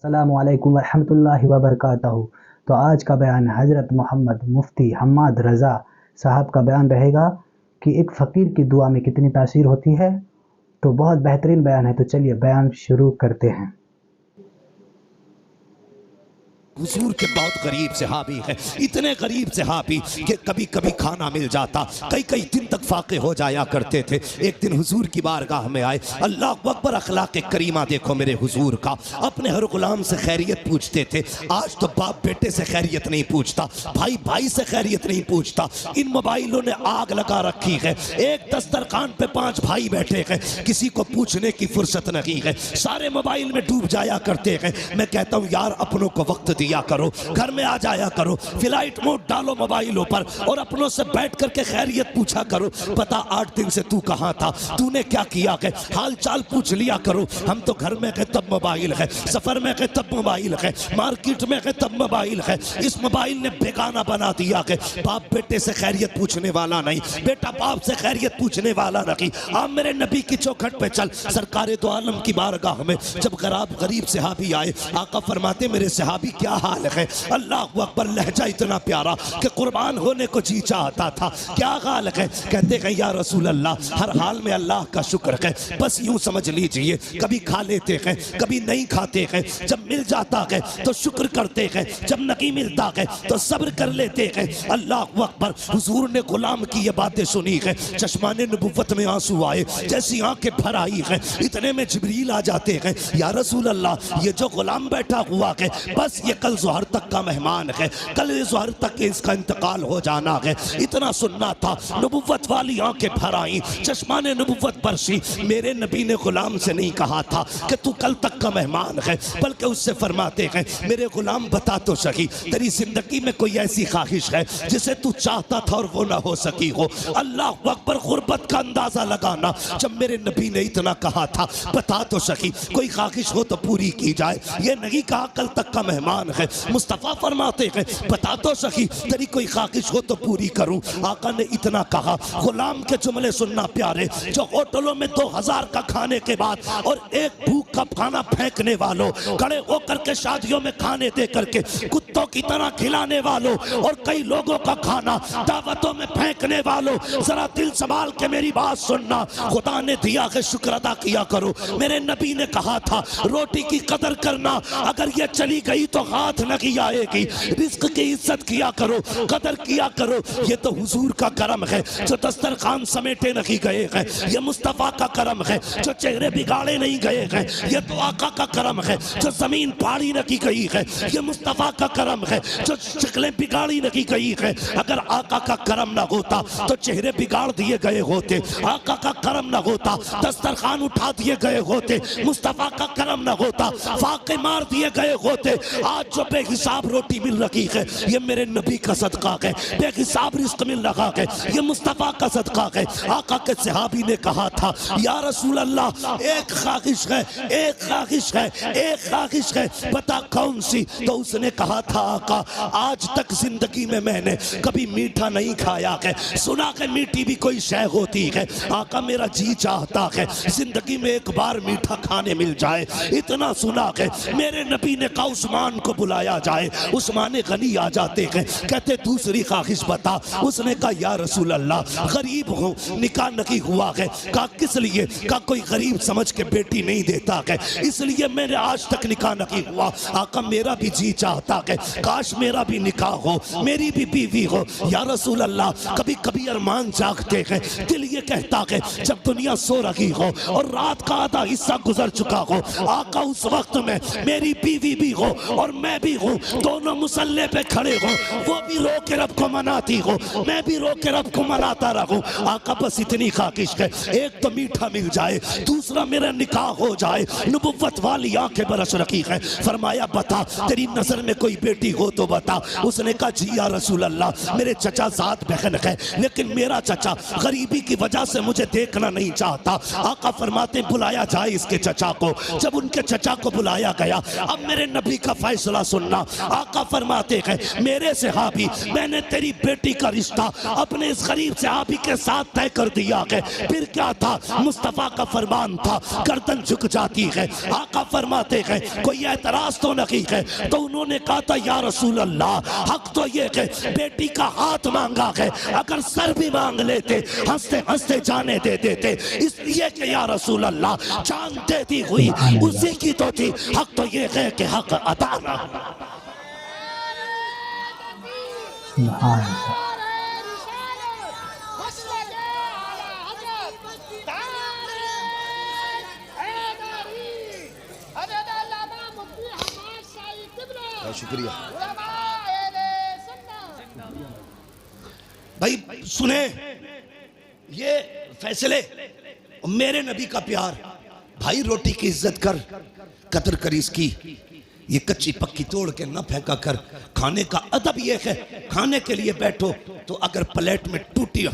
السلام علیکم ورحمۃ اللہ وبرکاتہ۔ تو آج کا بیان حضرت محمد مفتی حماد رضا صاحب کا بیان رہے گا کہ ایک فقیر کی دعا میں کتنی تاثیر ہوتی ہے۔ تو بہت بہترین بیان ہے، تو چلیے بیان شروع کرتے ہیں۔ حضور کے بہت غریب صحابی ہیں، اتنے غریب صحابی کہ کبھی کبھی کھانا مل جاتا، کئی کئی دن تک فاقے ہو جایا کرتے تھے۔ ایک دن حضور کی بارگاہ میں آئے، اللہ اکبر، اخلاق کریمہ دیکھو میرے حضور کا، اپنے ہر غلام سے خیریت پوچھتے تھے۔ آج تو باپ بیٹے سے خیریت نہیں پوچھتا، بھائی بھائی سے خیریت نہیں پوچھتا۔ ان موبائلوں نے آگ لگا رکھی ہے، ایک دسترخوان پہ 5 بھائی بیٹھے ہیں، کسی کو پوچھنے کی فرصت نہیں ہے، سارے موبائل میں ڈوب جایا کرتے ہیں۔ میں کہتا ہوں یار اپنوں کو وقت دیا کرو، گھر میں آ جایا کرو، فلائٹ موڈ ڈالو موبائلوں پر اور اپنوں سے بیٹھ کر کے خیریت پوچھا کرو۔ پتا 8 دن سے تو کہاں تھا، تو نے کیا کیا ہے، حال چال پوچھ لیا کرو۔ ہم تو گھر میں گئے تب موبائل ہے، سفر میں گئے تب موبائل ہے، مارکیٹ میں گئے تب موبائل ہے۔ اس موبائل نے بیگانہ بنا دیا ہے، باپ بیٹے سے خیریت پوچھنے والا نہیں، بیٹا باپ سے خیریت پوچھنے والا نہیں۔ آپ میرے نبی کی چوکھٹ پہ چل، سرکار دو عالم کی بارگاہ میں جب غریب صحابی آئے، آقا فرماتے میرے صحابی کیا حال ہے؟ اللہ اکبر، لہجہ اتنا پیارا کہ قربان ہونے کو جی چاہتا تھا۔ کیا حال ہے؟ کہتے ہیں یا رسول اللہ ہر حال میں اللہ کا شکر ہے، بس یوں سمجھ لیجئے کبھی کھا لیتے ہیں کبھی نہیں کھاتے ہیں، جب مل جاتا ہے تو شکر کرتے ہیں، جب نہیں ملتا ہے تو صبر کر لیتے ہیں۔ اللہ اکبر، حضور نے غلام کی یہ باتیں سنی ہے، چشمان نبوت میں آنسو آئے، جیسی آنکھیں بھر آئی ہیں۔ اتنے میں جبریل آ جاتے ہیں، یا رسول اللہ یہ جو غلام بیٹھا ہوا ہے بس یہ کل ظہر تک کا مہمان ہے، کل ظہر تک اس کا انتقال ہو جانا ہے۔ اتنا سننا تھا، نبوت والی آنکھیں بھر آئیں، چشمان نبوت برسی۔ میرے نبی نے غلام سے نہیں کہا تھا کہ تو کل تک کا مہمان ہے، بلکہ اس سے فرماتے ہیں میرے غلام بتا تو صحیح تیری زندگی میں کوئی ایسی خواہش ہے جسے تو چاہتا تھا اور وہ نہ ہو سکی ہو۔ اللہ اکبر، غربت کا اندازہ لگانا، جب میرے نبی نے اتنا کہا تھا بتا تو صحیح کوئی خواہش ہو تو پوری کی جائے، یہ نہیں کہا کل تک کا مہمان ہے۔ مصطفیٰ فرماتے ہیں بتا تو صحیح تیری کوئی خواہش ہو تو پوری کروں۔ آقا نے اتنا کہا، غلام کے جملے سننا پیارے، جو ہوٹلوں میں 2000 کا کھانے کے بعد اور ایک بھوک کا کھانا پھینکنے والوں، کھڑے ہو کر کے شادیوں میں کھانے دے کر کے کتوں کی طرح کھلانے والوں اور کئی لوگوں کا کھانا دعوتوں میں پھینکنے والوں، ذرا دل سنبھال کے میری بات سننا، خدا نے دیا ہے شکر ادا کیا کرو۔ میرے نبی نے کہا تھا روٹی کی قدر کرنا، اگر یہ چلی گئی تو ہاتھ نہیں آئے گی، رزق کی عزت کیا کرو، قدر کیا کرو۔ یہ تو حضور کا کرم ہے جو دسترخوان سمیٹے نہیں گئے ہیں، یہ مصطفیٰ کا کرم ہے جو چہرے بگاڑے نہیں گئے ہیں، یہ تو آقا کا کرم ہے جو زمین پھاڑی نہیں گئی ہے، یہ مصطفیٰ کا کرم ہے جو شکلیں بگاڑی نہیں گئی ہے۔ اگر آقا کا کرم نہ ہوتا تو چہرے بگاڑ دیے گئے ہوتے، آقا کا کرم نہ ہوتا دسترخوان اٹھا دیے گئے ہوتے، مصطفیٰ کا کرم نہ ہوتا فاقے مار دیے گئے ہوتے۔ آج جو بے حساب روٹی مل رہی ہے یہ میرے نبی کا صدقہ ہے، بے حساب رزق مل رہا ہے یہ مصطفیٰ کا صدقہ ہے۔ آقا کے صحابی نے کہا تھا یا رسول اللہ ایک خواہش ہے، ایک خواہش ہے، ایک خواہش ہے، بتا کون سی؟ تو اس نے کہا تھا آقا آج تک زندگی میں میں نے کبھی میٹھا نہیں کھایا ہے، سنا کہ میٹھی بھی کوئی شے ہوتی ہے، آقا میرا جی چاہتا ہے زندگی میں ایک بار میٹھا کھانے مل جائے۔ اتنا سنا کہ میرے نبی نے کہا عثمان کو بلایا جائے، عثمان غنی آ جاتے ہیں، کہتے دوسری خواہش بتا۔ اس نے کہا یا رسول اللہ غریب ہوں، نکاح نہیں ہوا ہے۔ کہا کس لیے؟ کہا کوئی غریب سمجھ کے بیٹی نہیں دیتا ہے، اس لیے میں نے آج تک نکاح نہیں ہوا۔ آقا میرا بھی جی چاہتا ہے کاش میرا بھی نکاح ہو، میری بھی بیوی ہو۔ یا رسول اللہ کبھی کبھی ارمان جاگتے ہیں، دل یہ کہتا ہے جب دنیا سو رہی ہو اور رات کا آدھا حصہ گزر چکا ہو، آقا اس وقت میں میری بیوی بھی ہو اور میں بھی ہوں، دونوں مسلح پہ کھڑے ہوں، وہ بھی رو کے رب کو مناتی ہو، میں بھی رو کے رب کو مناتا رہوں۔ آقا بس اتنی خواہش ہے، ایک تو میٹھا مل جائے، دوسرا میرا نکاح ہو جائے۔ نبوت والی آنکھیں برس رکھی ہے، فرمایا بتا تیری نظر میں کوئی بیٹی بیٹی ہو تو بتا۔ اس نے کہا جی یا رسول اللہ میرے چچا ذات بہن ہے، لیکن میرا چچا غریبی کی وجہ سے مجھے دیکھنا نہیں چاہتا۔ آقا فرماتے بلایا جائے اس کے چچا کو۔ جب ان کے چچا کو بلایا گیا، اب میرے نبی کا فیصلہ سننا۔ آقا فرماتے ہیں میرے صحابی، میں نے تیری بیٹی کا رشتہ اپنے اس غریب صحابی کے ساتھ طے کر دیا ہے۔ پھر کیا تھا؟ مصطفیٰ کا فرمان تھا، گردن جھک جاتی ہے۔ آقا فرماتے ہیں کوئی اعتراض تو نہیں ہے؟ تو انہوں نے کہا تھا یا رسول اللہ حق تو یہ ہے بیٹی کا ہاتھ مانگا ہے، اگر سر بھی مانگ لیتے ہنستے ہنستے جانے دے دیتے، اس لیے کہ یا رسول اللہ جان دیتی ہوئی اسی کی تو تھی، حق تو یہ ہے کہ حق عطا نہ۔ سبحان اللہ۔ شکریہ بھائی، سنیں یہ فیصلے، میرے نبی کا پیار۔ بھائی روٹی کی عزت کر، قدر کر اس کی، یہ کچی پکی توڑ کے نہ پھینکا کر۔ کھانے کا ادب یہ ہے، کھانے کے لیے بیٹھو تو اگر پلیٹ میں ٹوٹی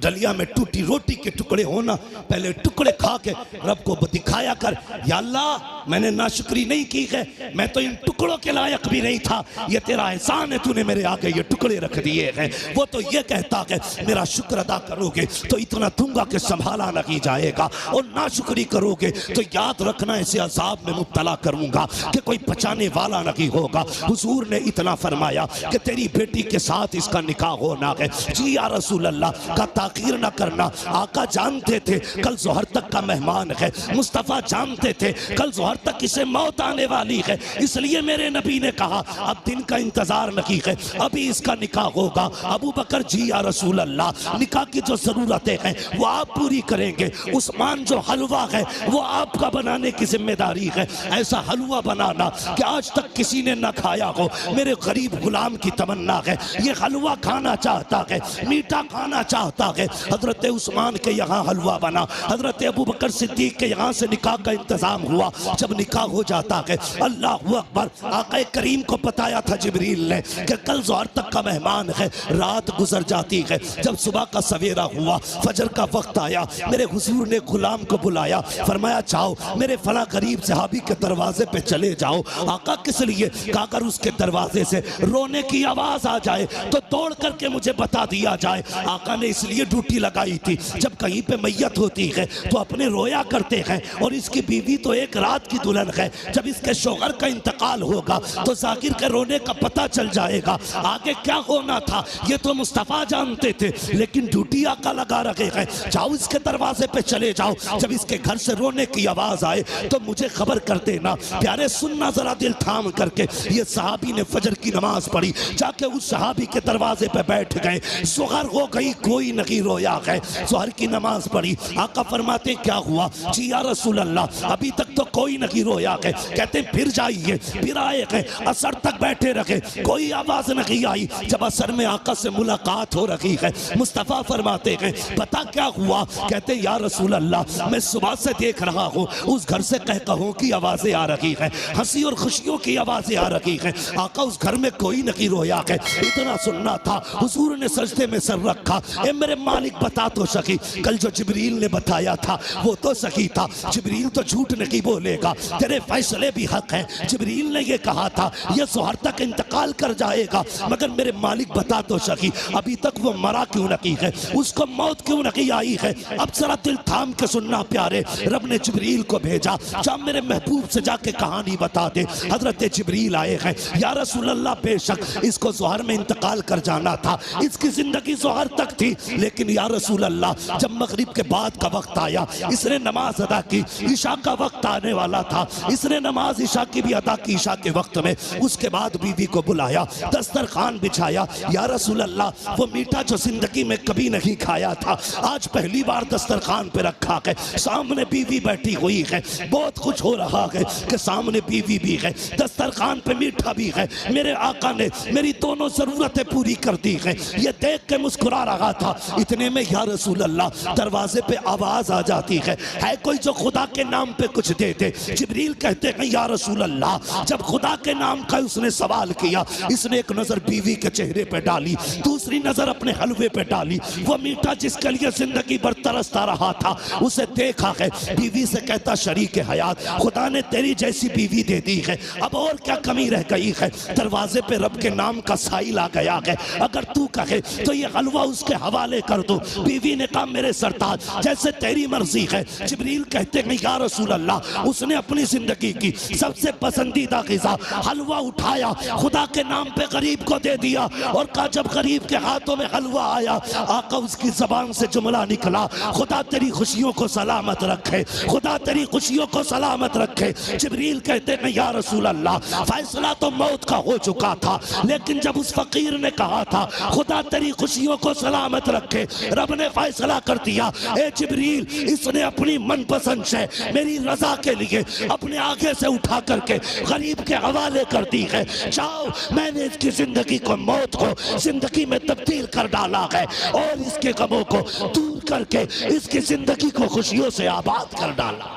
ڈلیا میں ٹوٹی روٹی کے ٹکڑے ہونا، پہلے ٹکڑے کھا کے رب کو دکھایا کر یا اللہ میں نے ناشکری نہیں کی ہے، میں تو ان ٹکڑوں کے لائق بھی نہیں تھا، یہ تیرا احسان ہے، تو نے میرے آگے یہ ٹکڑے رکھ دیے ہیں۔ وہ تو یہ کہتا کہ میرا شکر ادا کرو گے تو اتنا دوں گا کہ سنبھالا نہیں جائے گا، اور ناشکری کرو گے تو یاد رکھنا اسے عذاب میں مبتلا کروں گا کہ کوئی بچانے والا نہیں ہوگا۔ حضور نے اتنا فرمایا کہ تیری بیٹی کے ساتھ اس کا نکاح ہونا ہے۔ جی یا رسول اللہ کا تاخیر نہ کرنا۔ آقا جانتے تھے کل ظہر تک کا مہمان ہے، مصطفیٰ جانتے تھے کل ظہر تک اسے موت آنے والی ہے، اس لیے میرے نبی نے کہا اب دن کا انتظار نہیں ہے، ابھی اس کا نکاح ہوگا۔ ابو بکر جی یا رسول اللہ نکاح کی جو ضرورتیں ہیں وہ آپ پوری کریں گے۔ عثمان جو حلوہ ہے وہ آپ کا بنانے کی ذمہ داری ہے، ایسا حلوہ بنانا کہ آج تک کسی نے نہ کھایا ہو۔ میرے غریب غلام کی تمنا ہے، یہ حلوہ کھانا چاہتا ہے، میٹھا کھانا چاہتا ہے۔ حضرت عثمان کے یہاں حلوہ بنا، حضرت ابو بکر صدیق کے یہاں سے نکاح کا انتظام ہوا۔ جب نکاح ہو جاتا ہے اللہ اکبر، آقا کریم کو بتایا تھا جبریل نے کہ کل ظہر تک کا مہمان ہے، رات گزر جاتی ہے۔ جب صبح کا سویرا ہوا، فجر کا وقت آیا، میرے حضور نے غلام کو بلایا، فرمایا جاؤ میرے فلاں غریب صحابی کے دروازے پہ چلے جاؤ۔ آقا کس لیے؟ کہ اگر اس کے دروازے سے رونے کی آواز آ جائے تو توڑ کر کے مجھے بتا دیا جائے۔ آقا نے اس لیے ڈیوٹی لگائی تھی، جب کہیں پہ میت ہوتی ہے تو اپنے رویا کرتے ہیں، اور اس کی بیوی تو ایک رات کی دلہن ہے، جب اس کے شوہر کا انتقال ہوگا تو ذاکر کے رونے کا پتہ چل جائے گا آگے کیا ہونا تھا۔ یہ تو مصطفیٰ جانتے تھے، لیکن ڈیوٹی آقا لگا رکھے ہیں، جاؤ اس کے دروازے پہ چلے جاؤ، جب اس کے گھر سے رونے کی آواز آئے تو مجھے خبر کر دینا۔ پیارے سننا ذرا دل تھام کر کے، یہ صحابی نے فجر کی نماز پڑھی، جا کے اس صحابی کے دروازے پہ بیٹھ گئے۔ ظہر ہو گئی، کوئی نہیں رویا ہے، ظہر کی نماز پڑھی۔ آقا فرماتے ہیں کیا ہوا؟ جی یا رسول اللہ ابھی تک تو کوئی نہیں رویا ہے۔ کہتے ہیں پھر جائیے، پھر آئے گئے، عصر تک بیٹھے رکھے، کوئی آواز نہیں آئی۔ جب عصر میں آقا سے ملاقات ہو رہی ہے، مصطفیٰ فرماتے ہیں پتا کیا ہوا؟ کہتے ہیں یا رسول اللہ میں صبح سے دیکھ رہا ہوں اس گھر سے قہقہوں کی آوازیں آ رہی ہیں، ہنسی اور خوشیوں کی آوازیں آ رہی ہیں، آقا اس گھر میں کوئی نہیں رویا ہے۔ اتنا سننا تھا، حضور نے سجدے میں سر رکھا، اے میرے مالک بتا تو سکی، کل جو جبریل نے بتایا تھا وہ تو سکی تھا، جبریل تو جھوٹ نہیں بولے گا، تیرے فیصلے بھی حق ہیں۔ جبریل نے یہ کہا تھا یہ ظہر تک انتقال کر جائے گا، مگر میرے مالک بتا تو سکی ابھی تک وہ مرا کیوں نہیں ہے، اس کو موت کیوں نہیں آئی ہے۔ اب ذرا دل تھام کے سننا پیارے، رب نے جبریل کو بھیجا، جا میرے محبوب سے جا کے کہانی بتا دے۔ حضرت جبریل آئے ہیں، یا رسول اللہ بے شک اس کو ظہر میں انتقال کر جانا تھا، اس کی زندگی ظہر تک تھی، لیکن یا رسول اللہ جب مغرب کے بعد کا وقت آیا اس نے نماز ادا کی، عشاء کا وقت آنے والا تھا، اس نے نماز عشاء کی بھی ادا کی عشاء کے وقت میں۔ اس کے بعد بیوی کو بلایا، دسترخوان بچھایا، یا رسول اللہ وہ میٹھا جو زندگی میں کبھی نہیں کھایا تھا آج پہلی بار دسترخوان پہ رکھا ہے، سامنے بیوی بیٹھی ہوئی ہے، بہت کچھ ہو رہا ہے کہ سامنے بیوی بھی ہے، دسترخوان پہ میٹھا بھی ہے، میرے آقا نے میری دونوں ضرورتیں پوری کر دی ہیں، یہ دیکھ کے مسکرا رہا تھا۔ اتنے میں یا رسول اللہ دروازے پہ آواز آ جاتی ہے کوئی جو خدا کے نام پہ کچھ دے دے۔ جبریل کہتے ہیں یا رسول اللہ، جب خدا کے نام کا اس نے سوال کیا، اس نے ایک نظر بیوی کے چہرے پہ ڈالی، دوسری نظر اپنے حلوے پہ ڈالی، وہ میٹھا جس کے لیے زندگی بھر ترستا رہا تھا اسے دیکھا ہے، بیوی سے کہتا شریک حیات خدا نے تیری جیسی بیوی دے دی ہے، اب اور کیا کمی رہ گئی ہے؟ دروازے پہ رب کے نام کا سائل آ گیا ہے، اگر تو کہے تو یہ حلوہ اس کے حوالے کر دو۔ بیوی نے کہا میرے سرتاج جیسے تیری مرضی ہے۔ جبریل کہتے ہیں یا رسول اللہ، اس نے اپنی زندگی کی سب سے پسندیدہ غذا حلوہ اٹھایا، خدا کے نام پہ غریب کو دے دیا اور کہا جب غریب کے ہاتھوں میں حلوہ آیا، آقا اس کی زبان سے جملہ نکلا، خدا تیری خوشیوں کو سلامت رکھے، خدا تیری خوشیوں کو سلامت رکھے۔ جبریل کہتے ہیں یا رسول اللہ، فیصلہ تو موت کا ہو چکا تھا، لیکن جب اس فقیر نے کہا تھا خدا تیری خوشیوں کو سلامت رکھے، رب نے فیصلہ کر دیا، اے جبریل اس نے اپنی من پسند شے میری رضا کے لیے اپنے آگے سے اٹھا کر کے غریب کے حوالے کر دی ہے، جاؤ میں نے اس کی زندگی کو موت کو زندگی میں تبدیل کر ڈالا ہے اور اس کے غموں کو دور کر کے اس کی زندگی کو خوشیوں سے آباد کر ڈالا۔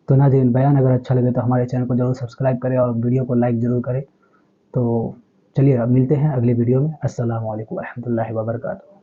تو ناظرین، بیان اگر اچھا لگے تو ہمارے چینل کو ضرور سبسکرائب کریں اور ویڈیو کو لائک ضرور کریں۔ تو چلیے اب ملتے ہیں اگلی ویڈیو میں۔ السلام علیکم ورحمۃ اللہ وبرکاتہ۔